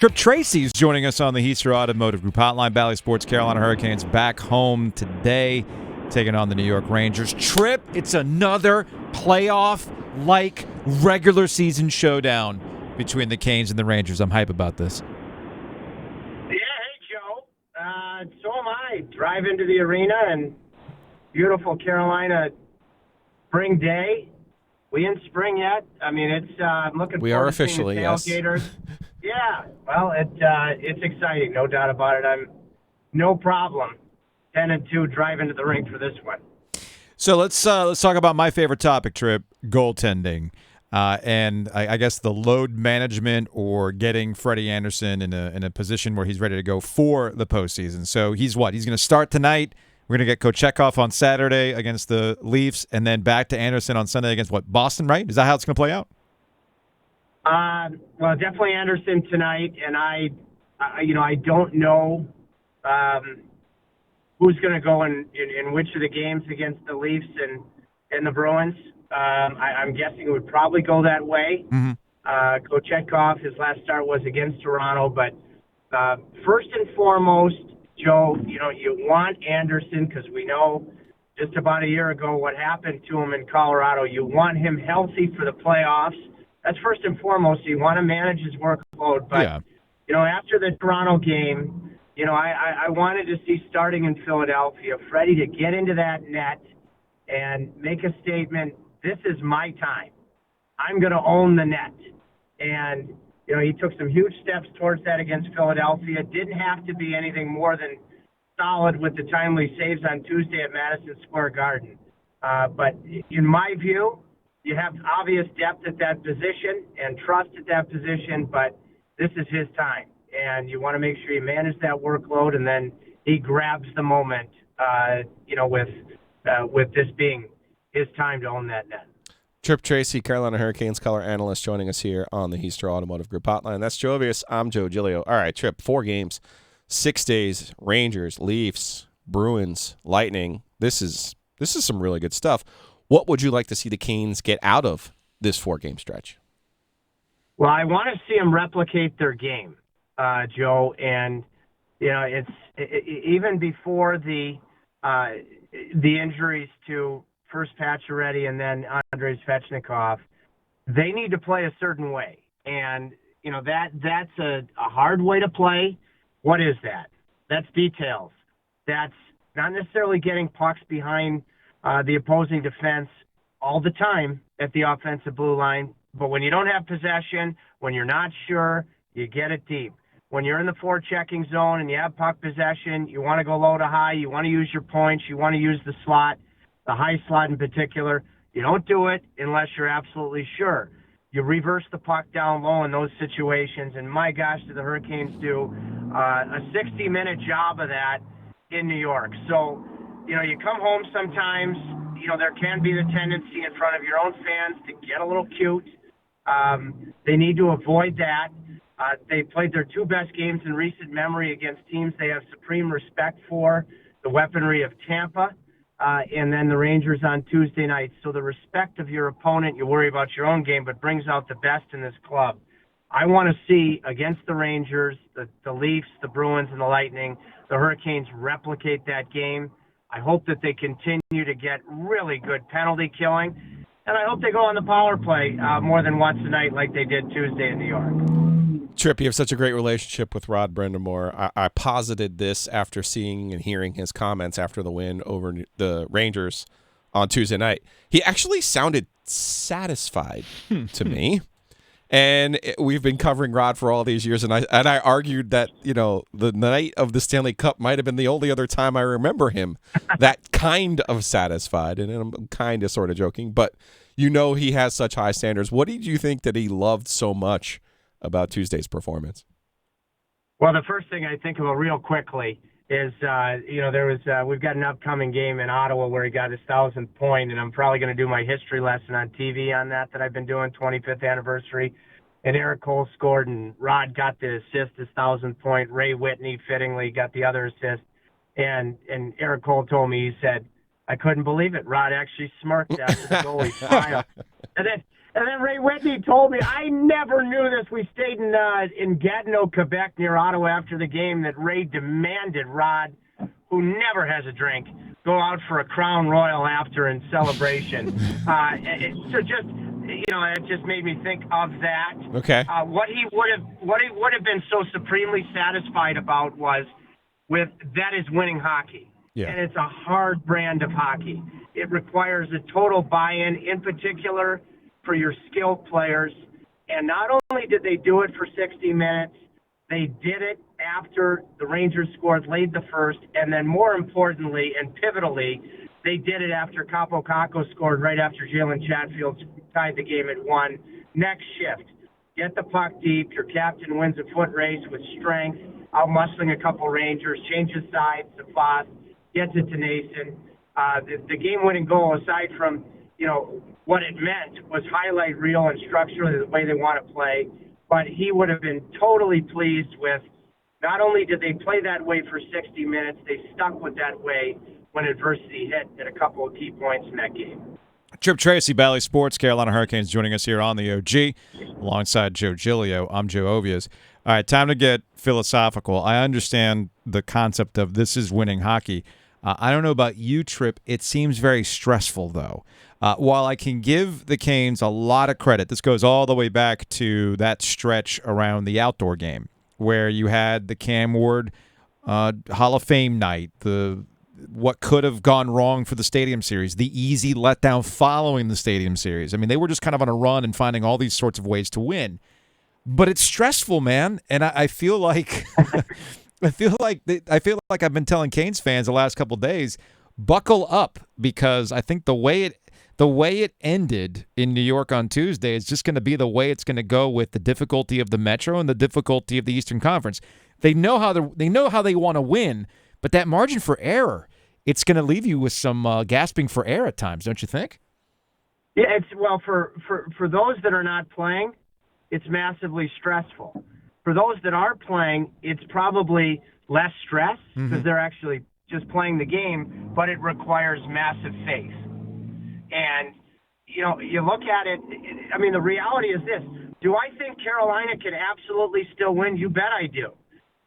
Tripp Tracy is joining us on the Heaster Automotive Group hotline. Bally Sports, Carolina Hurricanes back home today, taking on the New York Rangers. Tripp, it's another playoff-like regular season showdown between the Canes and the Rangers. I'm hype about this. Yeah, hey, Joe. So am I. Drive into the arena and beautiful Carolina spring day. We in spring yet? I mean, it's I'm looking We forward are to officially, seeing the tailgaters. Yeah, well, it's exciting, no doubt about it. I'm no problem 10-2 driving to the rink for this one. So let's talk about my favorite topic, Tripp, goaltending, and I guess the load management or getting Freddie Andersen in a position where he's ready to go for the postseason. So he's what? He's going to start tonight. We're going to get Kochetkov on Saturday against the Leafs, and then back to Andersen on Sunday against what? Boston, right? Is that how it's going to play out? Well, definitely Andersen tonight, and I don't know who's going to go in which of the games against the Leafs and the Bruins. I'm guessing it would probably go that way. Mm-hmm. Kochetkov, his last start was against Toronto, but first and foremost, Joe, you want Andersen because we know just about a year ago what happened to him in Colorado. You want him healthy for the playoffs. That's first and foremost. You want to manage his workload. But, after the Toronto game, I wanted to see starting in Philadelphia, Freddie to get into that net and make a statement, this is my time. I'm going to own the net. And, he took some huge steps towards that against Philadelphia. Didn't have to be anything more than solid with the timely saves on Tuesday at Madison Square Garden. But in my view, you have obvious depth at that position and trust at that position, but this is his time. And you want to make sure you manage that workload, and then he grabs the moment, with this being his time to own that net. Tripp Tracy, Carolina Hurricanes color analyst, joining us here on the Heaster Automotive Group hotline. That's Joe Avius. I'm Joe Giglio. All right, Tripp, 4 games, 6 days, Rangers, Leafs, Bruins, Lightning. This is some really good stuff. What would you like to see the Canes get out of this 4-game stretch? Well, I want to see them replicate their game, Joe. And, it's even before the injuries to first Pacioretty and then Andrei Svechnikov, they need to play a certain way. And, that's a hard way to play. What is that? That's details. That's not necessarily getting pucks behind the opposing defense all the time at the offensive blue line. But when you don't have possession, when you're not sure, you get it deep. When you're in the forechecking zone and you have puck possession, you want to go low to high, you want to use your points, you want to use the slot, the high slot in particular. You don't do it unless you're absolutely sure. You reverse the puck down low in those situations, and my gosh, do the Hurricanes do a 60-minute job of that in New York. So, you come home sometimes, there can be the tendency in front of your own fans to get a little cute. They need to avoid that. They played their 2 best games in recent memory against teams they have supreme respect for, the weaponry of Tampa, and then the Rangers on Tuesday night. So the respect of your opponent, you worry about your own game, but brings out the best in this club. I want to see against the Rangers, the Leafs, the Bruins, and the Lightning, the Hurricanes replicate that game. I hope that they continue to get really good penalty killing, and I hope they go on the power play more than once a night like they did Tuesday in New York. Tripp, you have such a great relationship with Rod Brindamore. I posited this after seeing and hearing his comments after the win over the Rangers on Tuesday night. He actually sounded satisfied to me. And we've been covering Rod for all these years, and I argued that, the night of the Stanley Cup might have been the only other time I remember him that kind of satisfied. And I'm kind of sort of joking, but he has such high standards. What did you think that he loved so much about Tuesday's performance? Well, the first thing I think about real quickly is, we've got an upcoming game in Ottawa where he got his 1,000th point, and I'm probably going to do my history lesson on TV on that I've been doing, 25th anniversary. And Eric Cole scored, and Rod got the assist, his 1,000th point. Ray Whitney, fittingly, got the other assist. And Eric Cole told me, he said, I couldn't believe it. Rod actually smirked after the goal. He smiled. And then Ray Whitney told me, I never knew this. We stayed in Gatineau, Quebec, near Ottawa after the game, that Ray demanded Rod, who never has a drink, go out for a Crown Royal after in celebration. So just, it just made me think of that. Okay. What he would have been so supremely satisfied about was that is winning hockey. Yeah. And it's a hard brand of hockey. It requires a total buy-in, in particular for your skilled players. And not only did they do it for 60 minutes, they did it after the Rangers scored late the first, and then more importantly and pivotally, they did it after Capo Caco scored right after Jalen Chatfield tied the game at 1. Next shift, get the puck deep. Your captain wins a foot race with strength, out-muscling a couple Rangers, changes sides to Foss, gets it to Nason. The game-winning goal, aside from what it meant, was highlight reel and structurally the way they want to play. But he would have been totally pleased with, not only did they play that way for 60 minutes, they stuck with that way when adversity hit at a couple of key points in that game. Tripp Tracy, Bally Sports, Carolina Hurricanes, joining us here on the OG alongside Joe Giglio. I'm Joe Ovias. All right, time to get philosophical. I understand the concept of this is winning hockey. I don't know about you, Tripp. It seems very stressful, though. While I can give the Canes a lot of credit, this goes all the way back to that stretch around the outdoor game where you had the Cam Ward Hall of Fame night, what could have gone wrong for the Stadium Series, the easy letdown following the Stadium Series. I mean, they were just kind of on a run and finding all these sorts of ways to win. But it's stressful, man, and I feel like I feel like I've been telling Canes fans the last couple of days, buckle up, because I think the way it ended in New York on Tuesday is just going to be the way it's going to go with the difficulty of the Metro and the difficulty of the Eastern Conference. They know how they want to win, but that margin for error, it's going to leave you with some gasping for air at times, don't you think? Yeah, for those that are not playing, it's massively stressful. For those that are playing, it's probably less stress because they're actually just playing the game, but it requires massive faith. And, you look at it, I mean, the reality is this. Do I think Carolina can absolutely still win? You bet I do.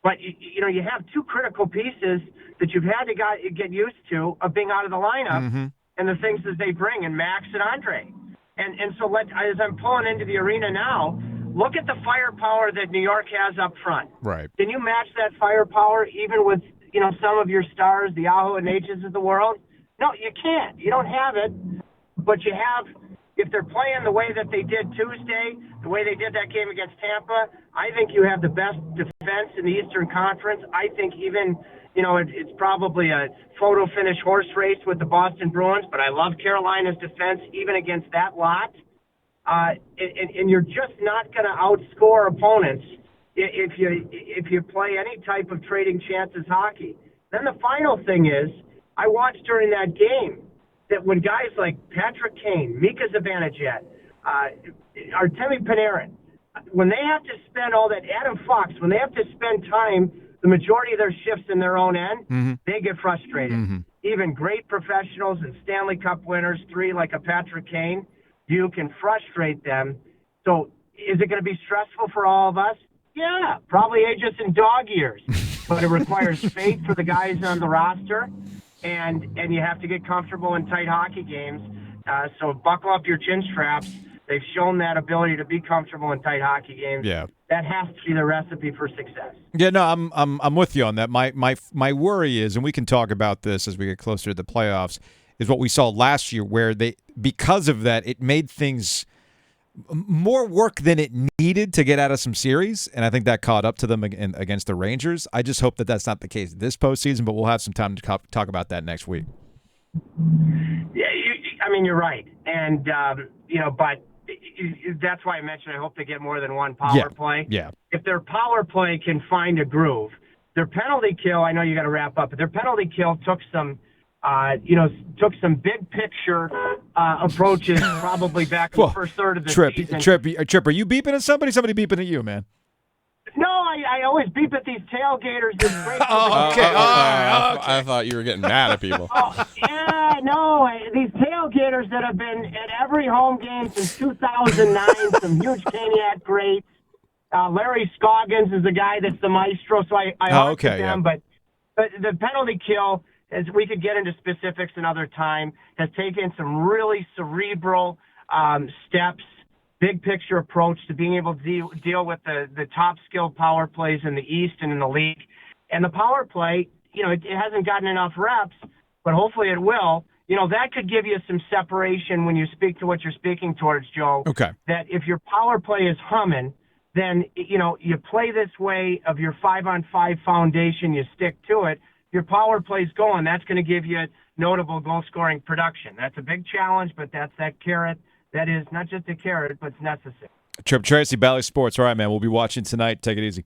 But, you have two critical pieces that you've had to get used to of being out of the lineup and the things that they bring, and Max and Andre. And so as I'm pulling into the arena now, look at the firepower that New York has up front. Right. Can you match that firepower even with, some of your stars, the Aho and H's of the world? No, you can't. You don't have it. But you have, if they're playing the way that they did Tuesday, the way they did that game against Tampa, I think you have the best defense in the Eastern Conference. I think even, it's probably a photo finish horse race with the Boston Bruins, but I love Carolina's defense even against that lot. And you're just not going to outscore opponents if you play any type of trading chances hockey. Then the final thing is, I watched during that game that when guys like Patrick Kane, Mika Zibanejad, Artemi Panarin, when they have to spend all that, Adam Fox, when they have to spend time, the majority of their shifts in their own end, they get frustrated. Even great professionals and Stanley Cup winners, 3 like a Patrick Kane, you can frustrate them. So is it going to be stressful for all of us? Yeah, probably ages in dog years. But it requires faith for the guys on the roster, and you have to get comfortable in tight hockey games. So buckle up your chin straps. They've shown that ability to be comfortable in tight hockey games. Yeah. That has to be the recipe for success. Yeah, no, I'm with you on that. My worry is, and we can talk about this as we get closer to the playoffs, is what we saw last year, where because of that, it made things more work than it needed to get out of some series, and I think that caught up to them against the Rangers. I just hope that that's not the case this postseason, but we'll have some time to talk about that next week. Yeah, you're right, and but that's why I mentioned I hope they get more than one power play. Yeah. If their power play can find a groove, their penalty kill, I know you got to wrap up, but their penalty kill took some big picture approaches probably back in the first third of the season. Tripp, are you beeping at somebody? Somebody beeping at you, man? No, I always beep at these tailgaters. It's great. Okay. I thought you were getting mad at people. Oh, yeah, no. These tailgaters that have been at every home game since 2009, some huge Caniac greats. Larry Scoggins is the guy that's the maestro, so I hawk with them. But the penalty kill, as we could get into specifics another time, has taken some really cerebral steps, big picture approach to being able to deal with the top skilled power plays in the East and in the league. And the power play, it hasn't gotten enough reps, but hopefully it will. That could give you some separation when you speak to what you're speaking towards, Joe. Okay. That if your power play is humming, then, you play this way of your 5-on-5 foundation, you stick to it, your power play's going. That's going to give you notable goal-scoring production. That's a big challenge, but that's that carrot. That is not just a carrot, but it's necessary. Tripp Tracy, Bally Sports. All right, man. We'll be watching tonight. Take it easy.